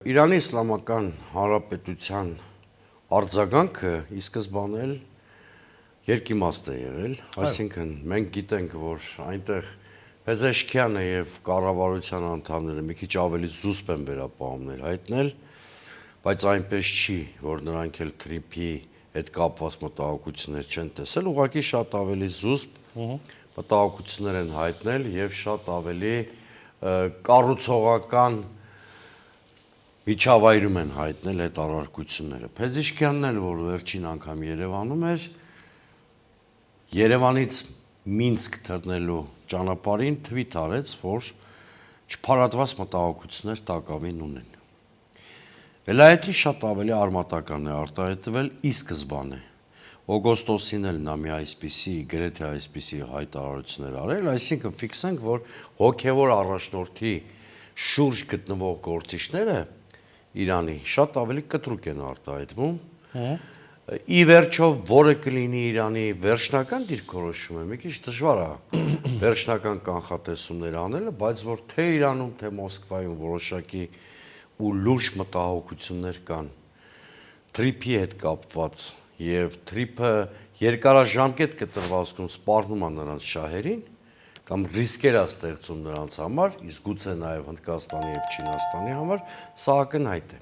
Իրանի Իսլամական Հանրապետության արձագանքը ի սկզբանե էլ երկիմաստ է եղել, այսինքն մենք գիտենք, որ այնտեղ Փեզեշքյանը եւ կառավարության անդամները մի քիչ ավելի զուսպ են վերապահումներ հայտնել, բայց այնպես չի, որ նրանք էլ Թրիփի հետ կապված մտահոգություններ չեն տեսել, ուղղակի շատ ավելի զուսպ մտահոգություններ են հայտնել եւ շատ ավելի կառուցողական միջավայրում են հայտնել այդ առարկությունները։ Փեզեշքյանն էլ, որ վերջին անգամ Երևանում էր, Երևանից Մինսկ թռնելու ճանապարհին թվիթ արեց, որ չփարատված մտահոգություններ տակավին ունեն։ Վելայեթի շատ ավելի արմատական է արտահայտվել ի սկզբանե։ Օգոստոսին էլ նա մի այսպիսի, գրեթե այսպիսի հայտարարություններ արել, այսինքն ֆիքսենք, որ հոգևոր առաջնորդի շուրջ գտնվող գործիչները Իրանի շատ ավելի կտրուկ են արտահայտվում։ Ի վերջո որը կլինի Իրանի վերջնական դիրքորոշումը, մի քիչ դժվար է վերջնական կանխատեսումներ անելը, բայց որ թե Իրանում, թե Մոսկվայում որոշակի ու լուրջ մտահոգություններ կան Թրիփի հետ կապված եւ Թրիփը երկարաժամկետ կտրվածքում սպառնում է նրանց շահերին կամ ռիսկեր է ստեղծում նրանց համար, իսկ գուցե նաև Հնդկաստանի եւ Չինաստանի համար, սա ակնհայտ է։